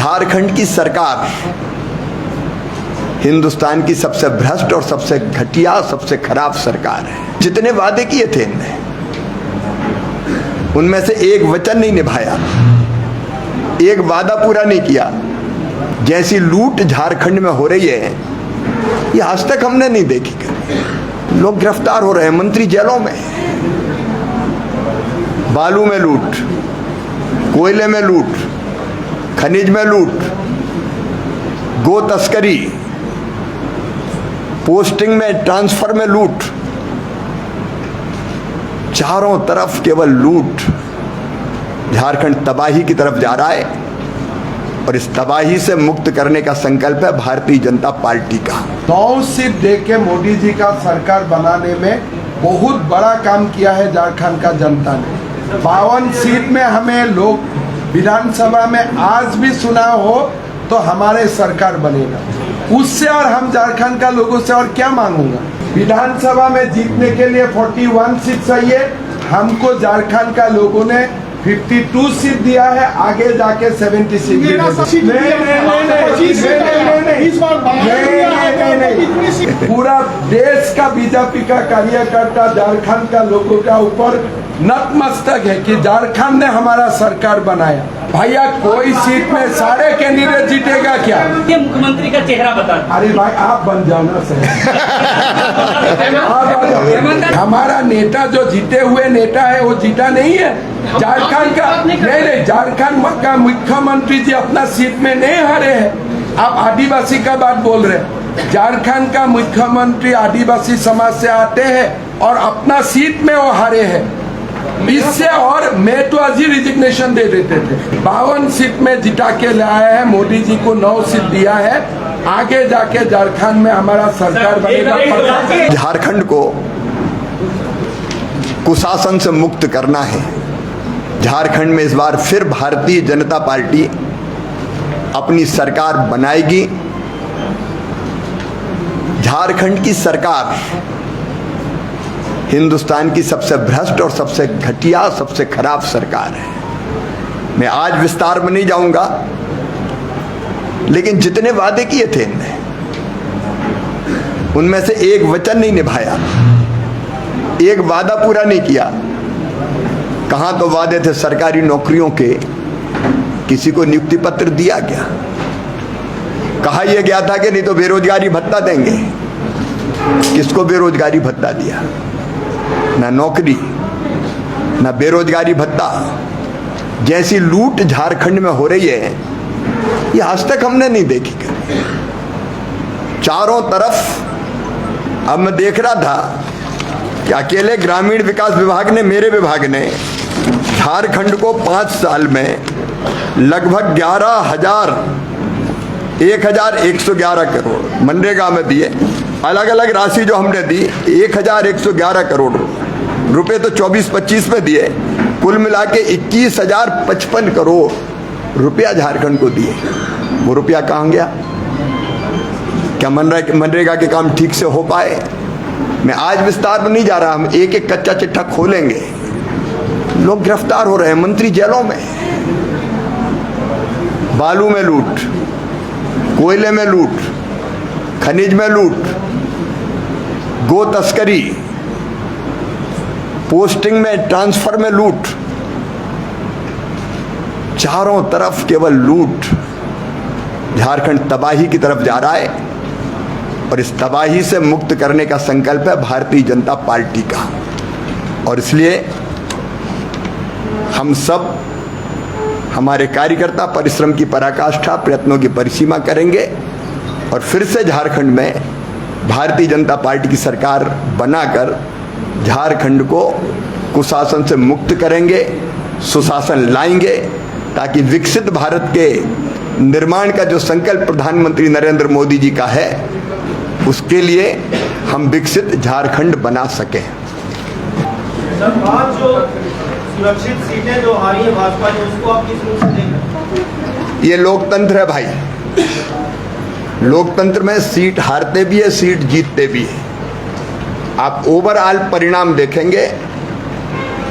झारखंड की सरकार हिंदुस्तान की सबसे भ्रष्ट और सबसे घटिया, सबसे खराब सरकार है। जितने वादे किए थे इनने, उनमें से एक वचन नहीं निभाया, एक वादा पूरा नहीं किया। जैसी लूट झारखंड में हो रही है, ये आज तक हमने नहीं देखी। लोग गिरफ्तार हो रहे हैं, मंत्री जेलों में। बालू में लूट, कोयले में लूट, खनिज में लूट, गो तस्करी, पोस्टिंग में, ट्रांसफर में लूट, चारों तरफ केवल लूट। झारखंड तबाही की तरफ जा रहा है और इस तबाही से मुक्त करने का संकल्प है भारतीय जनता पार्टी का। 9 सीट देके मोदी जी का सरकार बनाने में बहुत बड़ा काम किया है झारखंड का जनता ने। 52 सीट में हमें लोग विधानसभा में आज भी सुना हो तो हमारे सरकार बनेगा। उससे और हम झारखंड का लोगों से और क्या मांगूंगा। विधानसभा में जीतने के लिए 41 सीट चाहिए, हमको झारखंड का लोगों ने 52 सीट दिया है, आगे जाके 70 सीट नहीं। पूरा देश का बीजेपी का कार्यकर्ता झारखंड का लोगों का ऊपर नतमस्तक है कि झारखंड ने हमारा सरकार बनाया। भैया कोई सीट में सारे कैंडिडेट जीतेगा क्या? ये मुख्यमंत्री का चेहरा बता। अरे भाई आप बन जाओ ना सर। हमारा नेता जो जीते हुए नेता है वो जीता नहीं है। झारखंड का नहीं, झारखंड का मुख्यमंत्री जी अपना सीट में नहीं हारे हैं। आप आदिवासी का बात बोल रहे हैं। झारखंड का मुख्यमंत्री आदिवासी समाज से आते हैं और अपना सीट में वो हारे हैं। इससे और मैं तो आज ही रिजिग्नेशन दे देते थे। 52 सीट में जिता के लाए हैं, मोदी जी को 9 सीट दिया है, आगे जाके झारखंड में हमारा सरकार बनेगा। झारखंड को कुशासन से मुक्त करना है। झारखंड में इस बार फिर भारतीय जनता पार्टी अपनी सरकार बनाएगी। झारखंड की सरकार हिंदुस्तान की सबसे भ्रष्ट और सबसे घटिया, सबसे खराब सरकार है। मैं आज विस्तार में नहीं जाऊंगा, लेकिन जितने वादे किए थे इनने, उनमें से एक वचन नहीं निभाया, एक वादा पूरा नहीं किया। कहां तो वादे थे सरकारी नौकरियों के, किसी को नियुक्ति पत्र दिया गया? कहा यह गया था कि नहीं तो बेरोजगारी भत्ता देंगे, किसको बेरोजगारी भत्ता दिया? ना नौकरी, ना बेरोजगारी भत्ता। जैसी लूट झारखंड में हो रही है, ये आज तक हमने नहीं देखी। चारों तरफ अब मैं देख रहा था कि अकेले ग्रामीण विकास विभाग ने, मेरे विभाग ने झारखंड को 5 साल में लगभग 1111 करोड़ मनरेगा में दिए। अलग अलग राशि जो हमने दी 1111 करोड़ रुपए तो 24-25 में दिए, कुल मिला के 21,055 करोड़ रुपया झारखंड को दिए। वो रुपया कहाँ गया? क्या मनरेगा के काम ठीक से हो पाए? मैं आज विस्तार में नहीं जा रहा, हम एक एक कच्चा चिट्ठा खोलेंगे। लोग गिरफ्तार हो रहे हैं, मंत्री जेलों में। बालू में लूट, कोयले में लूट, खनिज में लूट, गो तस्करी, पोस्टिंग में, ट्रांसफर में लूट, चारों तरफ केवल लूट। झारखंड तबाही की तरफ जा रहा है और इस तबाही से मुक्त करने का संकल्प है भारतीय जनता पार्टी का। और इसलिए हम सब, हमारे कार्यकर्ता परिश्रम की पराकाष्ठा, प्रयत्नों की परिसीमा करेंगे और फिर से झारखंड में भारतीय जनता पार्टी की सरकार बनाकर झारखंड को कुशासन से मुक्त करेंगे, सुशासन लाएंगे, ताकि विकसित भारत के निर्माण का जो संकल्प प्रधानमंत्री नरेंद्र मोदी जी का है, उसके लिए हम विकसित झारखंड बना सकें। आज जो सुरक्षित सीटें जो हारी है भाजपा ने, उसको आप किस रूप से देख रहे हैं? ये लोकतंत्र है भाई। लोकतंत्र में सीट हारते भी है, सीट जीतते भी है। आप ओवरऑल परिणाम देखेंगे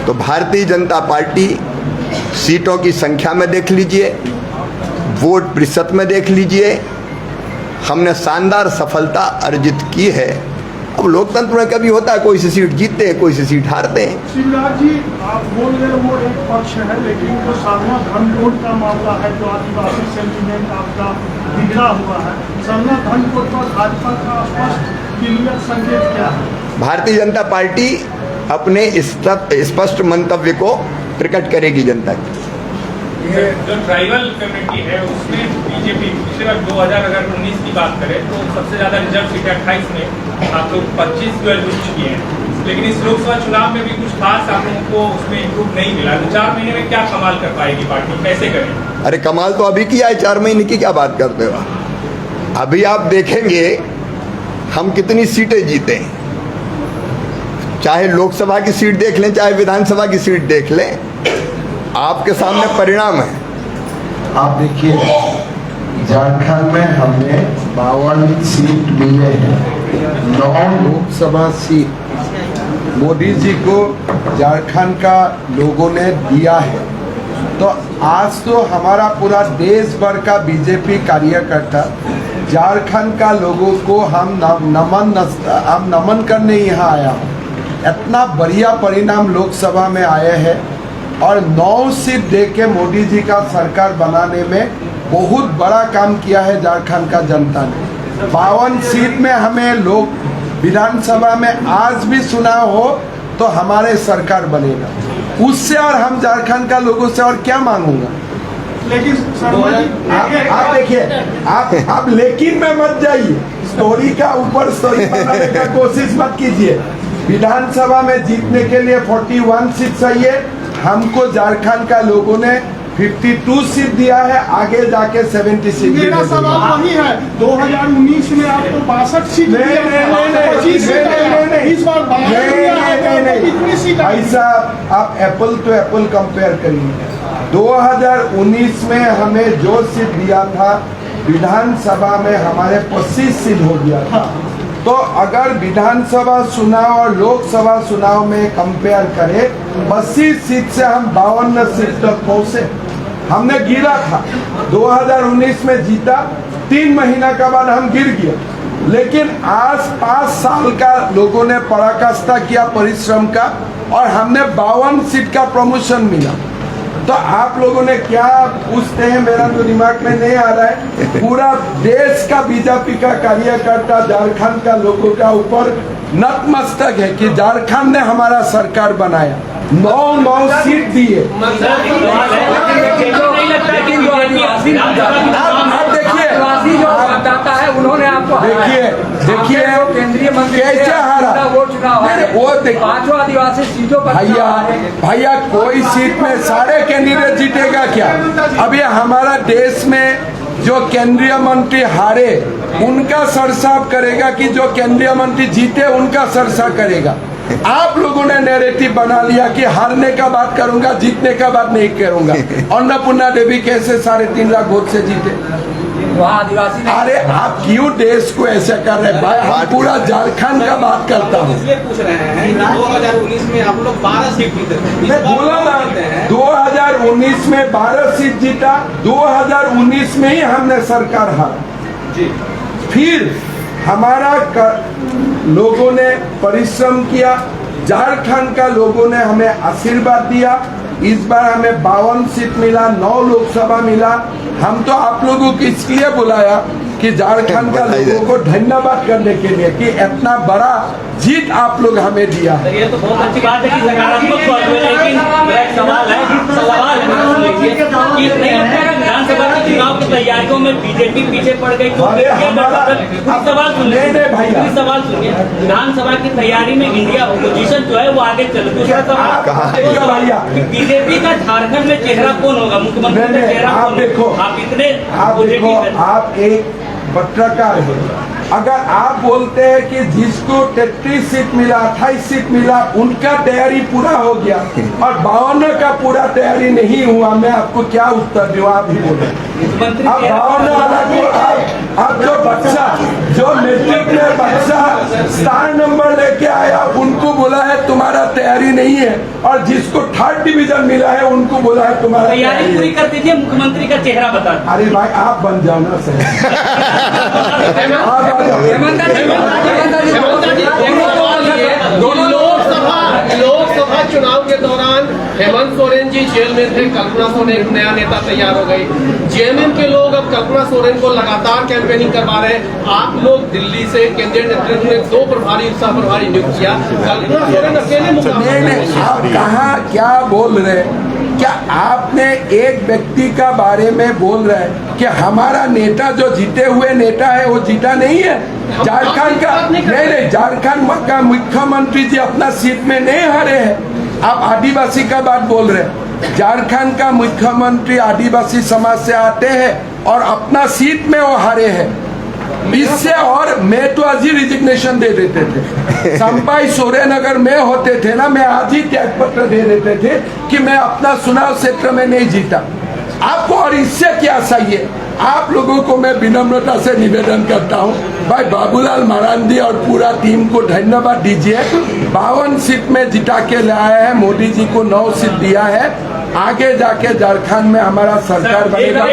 तो भारतीय जनता पार्टी सीटों की संख्या में देख लीजिए, वोट प्रतिशत में देख लीजिए, हमने शानदार सफलता अर्जित की है। अब लोकतंत्र में कभी होता है कोई सी सीट जीतते हैं, कोई सी सीट हारते हैं। शिवराज जी, आप बोल रहे हैं वो एक पक्ष है, लेकिन जो साधना धन कोड का मामला है, जो आदिवासी सेंटीमेंट आपका बिखरा हुआ है, साधना धन कोड पर भाजपा का स्पष्ट क्लियर संकेत क्या है? भारतीय जनता पार्टी अपने स्पष्ट मंतव्य को प्रकट करेगी जनता की। ये जो ट्राइबल कम्युनिटी है उसमें बीजेपी पिछले बार 2019 की बात करें तो सबसे ज़्यादा रिजर्व सीटें 28 में आप लोग 25 को जीत चुकी हैं, लेकिन इस लोकसभा चुनाव में भी कुछ खास आप लोगों को उसमें इम्प्रूव नहीं मिला। तो 4 महीने में क्या कमाल कर पाएगी पार्टी, कैसे करें? अरे कमाल तो अभी किया है, 4 महीने की क्या बात करते हो? अभी आप देखेंगे हम कितनी सीटें जीते हैं, चाहे लोकसभा की सीट देख लें, चाहे विधानसभा की सीट देख लें, आपके सामने परिणाम है। आप देखिए, झारखंड में हमें 52 सीट मिले हैं, 9 लोकसभा सीट मोदी जी को झारखंड का लोगों ने दिया है। तो आज तो हमारा पूरा देश भर का बीजेपी कार्यकर्ता झारखंड का लोगों को हम नमन करने यहाँ आया। इतना बढ़िया परिणाम लोकसभा में आए हैं और 9 सीट देके मोदी जी का सरकार बनाने में बहुत बड़ा काम किया है झारखंड का जनता ने। 52 सीट में हमें लोग विधानसभा में आज भी सुना हो तो हमारे सरकार बनेगा, उससे और हम झारखंड का लोगों से और क्या मांगूंगा। लेकिन आप देखिए, आप लेकिन में मत जाइए, स्टोरी का ऊपर स्टोरी बनाने का कोशिश मत कीजिए। विधानसभा में जीतने के लिए 41 सीट चाहिए, हमको झारखंड का लोगों ने 52 सीट दिया है, आगे जाके 70 सीट। मेरा सवाल वही है, 2019 में आपको 62 सीट ऐसा आप एप्पल टू एप्पल कंपेयर करिए। 2019 में हमें जो सीट दिया था विधानसभा में हमारे 25 सीट हो गया था। तो अगर विधानसभा चुनाव और लोकसभा चुनाव में कंपेयर करें, 25 सीट से हम 52 सीट तक पहुंचे। हमने गिरा था, 2019 में जीता, 3 महीना के बाद हम गिर गए, लेकिन आज 5 साल का लोगों ने पराकाष्ठा किया परिश्रम का और हमने 52 सीट का प्रमोशन मिला। तो आप लोगों ने क्या पूछते हैं, मेरा तो दिमाग में नहीं आ रहा है। पूरा देश का बीजेपी का कार्यकर्ता झारखंड का लोगों का ऊपर नतमस्तक है कि झारखंड ने हमारा सरकार बनाया, 9 सीट दिए। आप देखिए, उन्होंने आपको देखिए केंद्रीय मंत्री कैसे हारा वो चुनाव है, वो 5 आदिवासी सीटों पर भैया कोई सीट में सारे कैंडिडेट जीतेगा क्या? अब ये हमारा देश में जो केंद्रीय मंत्री हारे उनका सरसाफ करेगा कि जो केंद्रीय मंत्री जीते उनका सरसा करेगा। आप लोगों ने नैरेटिव बना लिया कि हारने का बात करूंगा, जीतने का बात नहीं करूंगा। अन्नपूर्णा देवी कैसे 3.5 लाख वोट से जीते? आदिवासी। अरे आप क्यों देश को ऐसे कर रहे हैं भाई? हम पूरा झारखंड का बात करता हूँ। इसलिए पूछ रहे हैं, 2019 में आप लोग 12 सीट जीते थे। मैं बोला ना, 2019 में 12 सीट जीता, 2019 में ही हमने सरकार हारा जी। फिर हमारा लोगों ने परिश्रम किया, झारखंड का लोगों ने हमें आशीर्वाद दिया। इस बार हमें 52 सीट मिला, 9 लोकसभा मिला। हम तो आप लोगों को इसलिए बुलाया कि झारखंड का लोगों को धन्यवाद करने के लिए कि इतना बड़ा जीत आप लोग हमें दिया है। ये तो बहुत अच्छी बात है कि सकारात्मक बात है, लेकिन मेरा एक सवाल है कि नहीं लगता है विधानसभा के चुनाव की तैयारियों में बीजेपी पीछे पड़ गई? तो सवाल सुनिए, विधानसभा की तैयारी में इंडिया अपोजिशन जो है वो आगे चल रही है। बीजेपी का झारखंड में चेहरा कौन होगा, मुख्यमंत्री का चेहरा? आप देखो, आप एक पत्रकार है, अगर आप बोलते हैं कि जिसको 33 सीट मिला, 28 सीट मिला, उनका तैयारी पूरा हो गया और 52 का पूरा तैयारी नहीं हुआ, मैं आपको क्या उत्तर दूं? आप ही बोले। अब 52 अलग, अब जो बच्चा जो मैट्रिक में बच्चा स्टार नंबर लेके आया उनको बोला है तुम्हारा तैयारी नहीं है, और जिसको 3rd डिवीजन मिला है उनको बोला है तुम्हारा तैयारी पूरी कर दीजिए, मुख्यमंत्री का चेहरा बता दीजिए। अरे भाई आप बन जाओ ना सर। आप आ जाओ। लोकसभा चुनाव के दौरान हेमंत सोरेन जी जेल में थे, कल्पना सोरेन एक नया नेता तैयार हो गई। जेएमएम के लोग अब कल्पना सोरेन को लगातार कैंपेनिंग करवा रहे हैं। आप लोग दिल्ली से केंद्रीय नेतृत्व ने 2 प्रभारी सह प्रभारी नियुक्त किया, कल्पना सोरेन अकेले मुकाबले। नहीं, आप कहाँ क्या बोल रहे हैं? क्या आपने एक व्यक्ति का बारे में बोल रहे हैं कि हमारा नेता जो जीते हुए नेता है वो जीता नहीं है? झारखंड का नहीं, झारखंड का मुख्यमंत्री जी अपना सीट में नहीं हारे हैं। आप आदिवासी का बात बोल रहे हैं। झारखंड का मुख्यमंत्री आदिवासी समाज से आते हैं और अपना सीट में वो हारे हैं। इससे और मैं तो आज ही रिजिग्नेशन दे देते थे। संपाई सोरेन अगर मैं होते थे ना, मैं आज ही त्याग पत्र दे देते थे कि मैं अपना चुनाव क्षेत्र में नहीं जीता। आपको और इससे क्या चाहिए? आप लोगों को मैं विनम्रता से निवेदन करता हूं, भाई बाबूलाल मरांडी और पूरा टीम को धन्यवाद दीजिए। 52 सीट में जिता के लाया है, मोदी जी को 9 सीट दिया है। आगे जाके झारखंड में हमारा सरकार बनेगा।